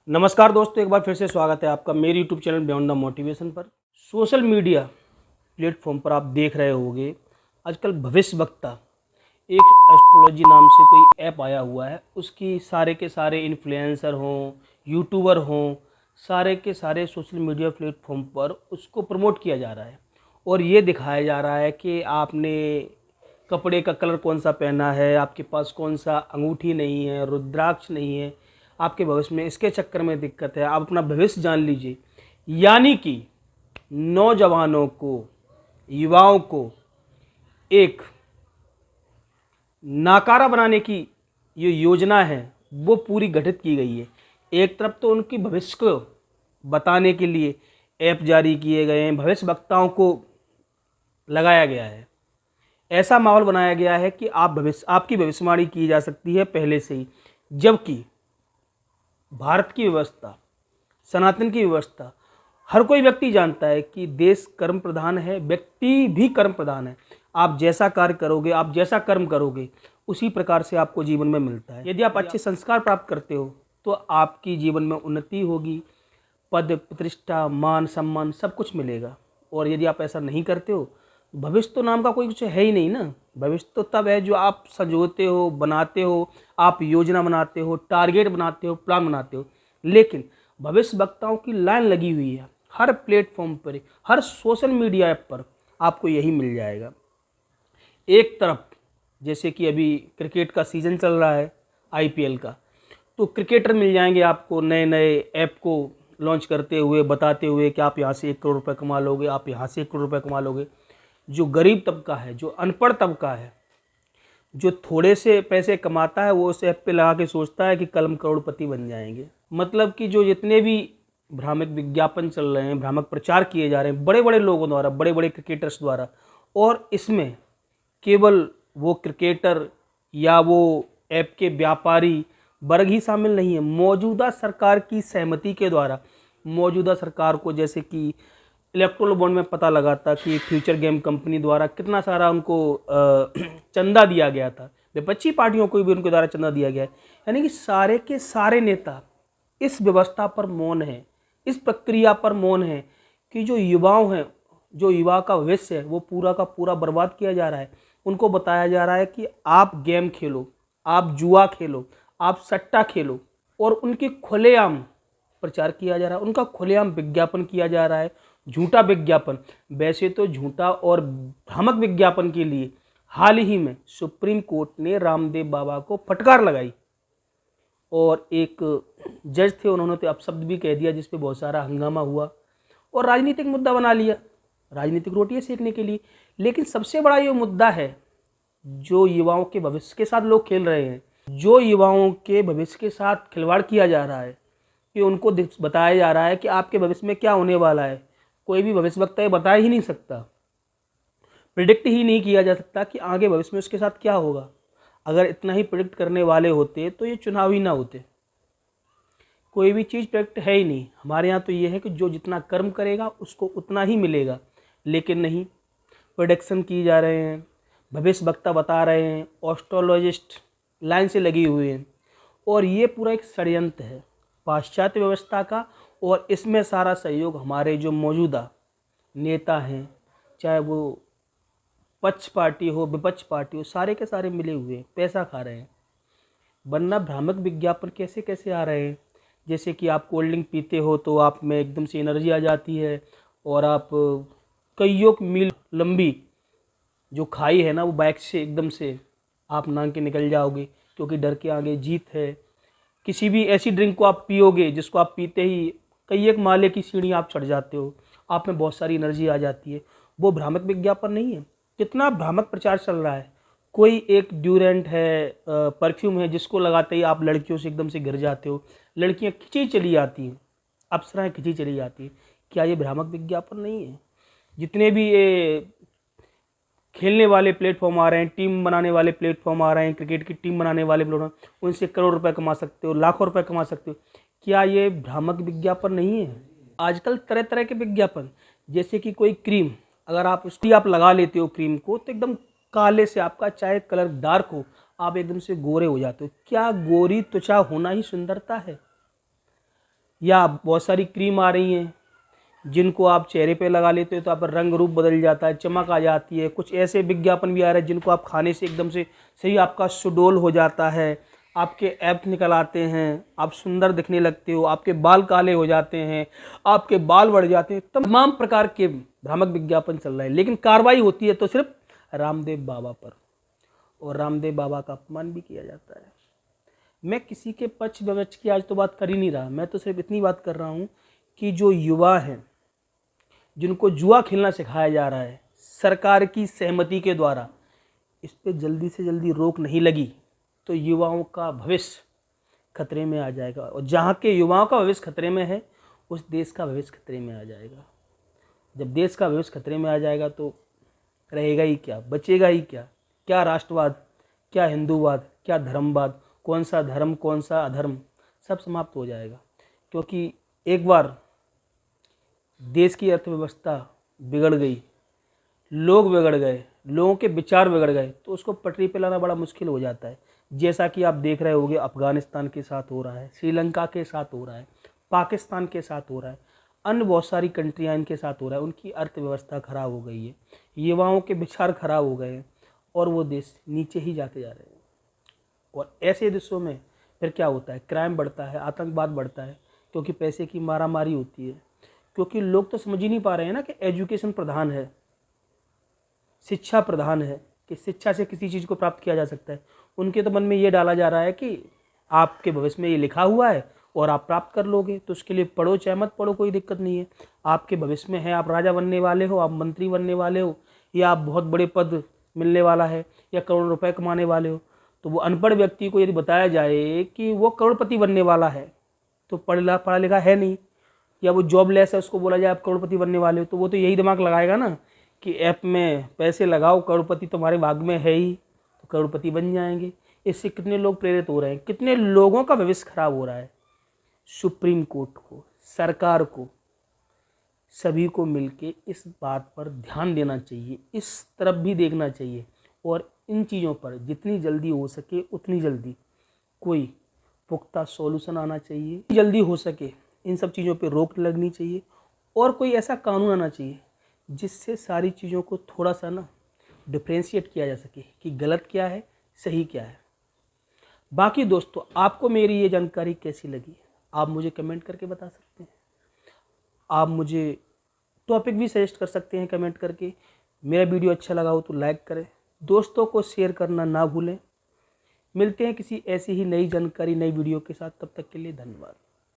नमस्कार दोस्तों, एक बार फिर से स्वागत है आपका मेरे YouTube channel beyond the motivation पर। सोशल मीडिया प्लेटफॉर्म पर आप देख रहे होंगे आजकल भविष्य वक्ता एक एस्ट्रोलॉजी नाम से कोई ऐप आया हुआ है। उसकी सारे के सारे इन्फ्लुएंसर हों, यूट्यूबर हों, सारे के सारे सोशल मीडिया प्लेटफॉर्म पर उसको प्रमोट किया जा रहा है और ये दिखाया जा रहा है कि आपने कपड़े का कलर कौन सा पहना है, आपके पास कौन सा अंगूठी नहीं है, रुद्राक्ष नहीं है, आपके भविष्य में इसके चक्कर में दिक्कत है, आप अपना भविष्य जान लीजिए। यानी कि नौजवानों को, युवाओं को एक नाकारा बनाने की ये योजना है वो पूरी गठित की गई है। एक तरफ तो उनकी भविष्य को बताने के लिए ऐप जारी किए गए हैं, भविष्य वक्ताओं को लगाया गया है, ऐसा माहौल बनाया गया है कि आपकी भविष्यवाणी की जा सकती है पहले से ही। जबकि भारत की व्यवस्था, सनातन की व्यवस्था, हर कोई व्यक्ति जानता है कि देश कर्म प्रधान है, व्यक्ति भी कर्म प्रधान है। आप जैसा कार्य करोगे, आप जैसा कर्म करोगे, उसी प्रकार से आपको जीवन में मिलता है। यदि आप अच्छे संस्कार प्राप्त करते हो तो आपकी जीवन में उन्नति होगी, पद प्रतिष्ठा मान सम्मान सब कुछ मिलेगा। और यदि आप ऐसा नहीं करते हो, भविष्य तो नाम का कोई कुछ है ही नहीं ना। भविष्य तो तब है जो आप संजोते हो, बनाते हो, आप योजना बनाते हो, टारगेट बनाते हो, प्लान बनाते हो। लेकिन भविष्य वक्ताओं की लाइन लगी हुई है हर प्लेटफॉर्म पर, हर सोशल मीडिया ऐप पर आपको यही मिल जाएगा। एक तरफ जैसे कि अभी क्रिकेट का सीज़न चल रहा है, आईपीएल का, तो क्रिकेटर मिल जाएंगे आपको नए नए ऐप को लॉन्च करते हुए, बताते हुए कि आप यहाँ से 1 करोड़ रुपये कमा लोगे, आप यहाँ से 1 करोड़ रुपये कमा लोगे। जो गरीब तबका है, जो अनपढ़ तबका है, जो थोड़े से पैसे कमाता है, वो उस ऐप पे लगा के सोचता है कि कल हम करोड़पति बन जाएंगे। मतलब कि जो जितने भी भ्रामक विज्ञापन चल रहे हैं, भ्रामक प्रचार किए जा रहे हैं बड़े बड़े लोगों द्वारा, बड़े बड़े क्रिकेटर्स द्वारा, और इसमें केवल वो क्रिकेटर या वो ऐप के व्यापारी वर्ग ही शामिल नहीं है। मौजूदा सरकार की सहमति के द्वारा, मौजूदा सरकार को जैसे कि इलेक्ट्रोल बॉन्ड में पता लगा था कि फ्यूचर गेम कंपनी द्वारा कितना सारा उनको चंदा दिया गया था, विपक्षी पार्टियों को भी उनके द्वारा चंदा दिया गया है। यानी कि सारे के सारे नेता इस व्यवस्था पर मौन है, इस प्रक्रिया पर मौन है कि जो युवाओं हैं, जो युवा का भविष्य है, वो पूरा का पूरा बर्बाद किया जा रहा है। उनको बताया जा रहा है कि आप गेम खेलो, आप जुआ खेलो, आप सट्टा खेलो, और उनकी खुलेआम प्रचार किया जा रहा है, उनका खुलेआम विज्ञापन किया जा रहा है, झूठा विज्ञापन। वैसे तो झूठा और भ्रामक विज्ञापन के लिए हाल ही में सुप्रीम कोर्ट ने रामदेव बाबा को फटकार लगाई और एक जज थे, उन्होंने तो अपशब्द भी कह दिया, जिस पे बहुत सारा हंगामा हुआ और राजनीतिक मुद्दा बना लिया, राजनीतिक रोटियां सेकने के लिए। लेकिन सबसे बड़ा ये मुद्दा है, जो युवाओं के भविष्य के साथ लोग खेल रहे हैं, जो युवाओं के भविष्य के साथ खिलवाड़ किया जा रहा है, कि उनको बताया जा रहा है कि आपके भविष्य में क्या होने वाला है। कोई भी भविष्यवक्ता ये बता ही नहीं सकता, प्रिडिक्ट ही नहीं किया जा सकता कि आगे भविष्य में उसके साथ क्या होगा। अगर इतना ही प्रिडिक्ट करने वाले होते तो ये चुनाव ही ना होते। कोई भी चीज़ प्रिडिक्ट है ही नहीं। हमारे यहाँ तो ये है कि जो जितना कर्म करेगा उसको उतना ही मिलेगा। लेकिन नहीं, प्रोडिक्शन की जा रहे हैं, भविष्य वक्ता बता रहे हैं, एस्ट्रोलॉजिस्ट लाइन से लगी हुई हैं, और ये पूरा एक षड्यंत्र है पाश्चात्य व्यवस्था का। और इसमें सारा सहयोग हमारे जो मौजूदा नेता हैं, चाहे वो पक्ष पार्टी हो, विपक्ष पार्टी हो, सारे के सारे मिले हुए हैं, पैसा खा रहे हैं। वरना भ्रामक विज्ञापन कैसे कैसे आ रहे हैं, जैसे कि आप कोल्ड ड्रिंक पीते हो तो आप में एकदम से एनर्जी आ जाती है, और आप कईयों मील लंबी जो खाई है ना, वो बाइक से एकदम से आप नांग के निकल जाओगे, क्योंकि डर के आगे जीत है। किसी भी ऐसी ड्रिंक को आप पियोगे जिसको आप पीते ही कई एक माले की सीढ़ी आप चढ़ जाते हो, आप में बहुत सारी एनर्जी आ जाती है। वो भ्रामक विज्ञापन नहीं है। कितना भ्रामक प्रचार चल रहा है। कोई एक ड्यूरेंट है, परफ्यूम है, जिसको लगाते ही आप लड़कियों से एकदम से गिर जाते हो, लड़कियां खिंची चली जाती हैं, अप्सराएं खिंची चली जाती हैं। क्या ये भ्रामक विज्ञापन नहीं है? जितने भी ये खेलने वाले प्लेटफॉर्म आ रहे हैं, टीम बनाने वाले प्लेटफॉर्म आ रहे हैं, क्रिकेट की टीम बनाने वाले प्लेटफॉर्म, उनसे करोड़ रुपए कमा सकते हो, लाखों रुपए कमा सकते हो। क्या ये भ्रामक विज्ञापन नहीं है? आजकल तरह तरह के विज्ञापन, जैसे कि कोई क्रीम, अगर आप उसकी आप लगा लेते हो क्रीम को, तो एकदम काले से, आपका चाहे कलर डार्क हो, आप एकदम से गोरे हो जाते हो। क्या गोरी त्वचा होना ही सुंदरता है? या बहुत सारी क्रीम आ रही हैं जिनको आप चेहरे पे लगा लेते हो तो आप रंग रूप बदल जाता है, चमक आ जाती है। कुछ ऐसे विज्ञापन भी आ रहे हैं जिनको आप खाने से एकदम से सही आपका सुडौल हो जाता है, आपके ऐप निकल आते हैं, आप सुंदर दिखने लगते हो, आपके बाल काले हो जाते हैं, आपके बाल बढ़ जाते हैं। तमाम प्रकार के भ्रामक विज्ञापन चल रहे हैं, लेकिन कार्रवाई होती है तो सिर्फ रामदेव बाबा पर, और रामदेव बाबा का अपमान भी किया जाता है। मैं किसी के पक्ष विपक्ष की आज तो बात कर ही नहीं रहा, मैं तो सिर्फ इतनी बात कर रहा हूँ कि जो युवा हैं जिनको जुआ खेलना सिखाया जा रहा है सरकार की सहमति के द्वारा, इस पर जल्दी से जल्दी रोक नहीं लगी तो युवाओं का भविष्य खतरे में आ जाएगा, और जहाँ के युवाओं का भविष्य खतरे में है उस देश का भविष्य खतरे में आ जाएगा। जब देश का भविष्य खतरे में आ जाएगा तो रहेगा ही क्या, बचेगा ही क्या? क्या राष्ट्रवाद, क्या हिंदूवाद, क्या धर्मवाद, कौन सा धर्म कौन सा अधर्म, सब समाप्त हो जाएगा। क्योंकि एक बार देश की अर्थव्यवस्था बिगड़ गई, लोग बिगड़ गए, लोगों के विचार बिगड़ गए, तो उसको पटरी पे लाना बड़ा मुश्किल हो जाता है। जैसा कि आप देख रहे होंगे अफगानिस्तान के साथ हो रहा है, श्रीलंका के साथ हो रहा है, पाकिस्तान के साथ हो रहा है, अन्य बहुत सारी कंट्रियाँ इनके साथ हो रहा है। उनकी अर्थव्यवस्था खराब हो गई है, युवाओं के विचार खराब हो गए हैं और वो देश नीचे ही जाते जा रहे हैं। और ऐसे देशों में फिर क्या होता है? क्राइम बढ़ता है, आतंकवाद बढ़ता है, क्योंकि पैसे की मारामारी होती है। क्योंकि लोग तो समझ ही नहीं पा रहे हैं ना कि एजुकेशन प्रधान है, शिक्षा प्रधान है, कि शिक्षा से किसी चीज़ को प्राप्त किया जा सकता है। उनके तो मन में ये डाला जा रहा है कि आपके भविष्य में ये लिखा हुआ है और आप प्राप्त कर लोगे, तो उसके लिए पढ़ो चाहे मत पढ़ो, कोई दिक्कत नहीं है। आपके भविष्य में है, आप राजा बनने वाले हो, आप मंत्री बनने वाले हो, या आप बहुत बड़े पद मिलने वाला है, या करोड़ों रुपए कमाने वाले हो, तो वो अनपढ़ व्यक्ति को यदि बताया जाए कि वो करोड़पति बनने वाला है, तो पढ़ा लिखा है नहीं, या वो जॉबलेस है, उसको बोला जाए आप करोड़पति बनने वाले हो, तो वो तो यही दिमाग लगाएगा ना कि ऐप में पैसे लगाओ, करोड़पति तुम्हारे भाग में है ही, तो करोड़पति बन जाएंगे। इससे कितने लोग प्रेरित हो रहे हैं, कितने लोगों का भविष्य खराब हो रहा है। सुप्रीम कोर्ट को, सरकार को, सभी को मिलके इस बात पर ध्यान देना चाहिए, इस तरफ भी देखना चाहिए, और इन चीज़ों पर जितनी जल्दी हो सके उतनी जल्दी कोई पुख्ता सॉल्यूशन आना चाहिए। जल्दी हो सके इन सब चीज़ों पे रोक लगनी चाहिए, और कोई ऐसा कानून आना चाहिए जिससे सारी चीज़ों को थोड़ा सा ना डिफ्रेंशिएट किया जा सके कि गलत क्या है, सही क्या है। बाकी दोस्तों, आपको मेरी ये जानकारी कैसी लगी आप मुझे कमेंट करके बता सकते हैं। आप मुझे टॉपिक भी सजेस्ट कर सकते हैं कमेंट करके। मेरा वीडियो अच्छा लगा हो तो लाइक करें, दोस्तों को शेयर करना ना भूलें। मिलते हैं किसी ऐसी ही नई जानकारी, नई वीडियो के साथ, तब तक के लिए धन्यवाद।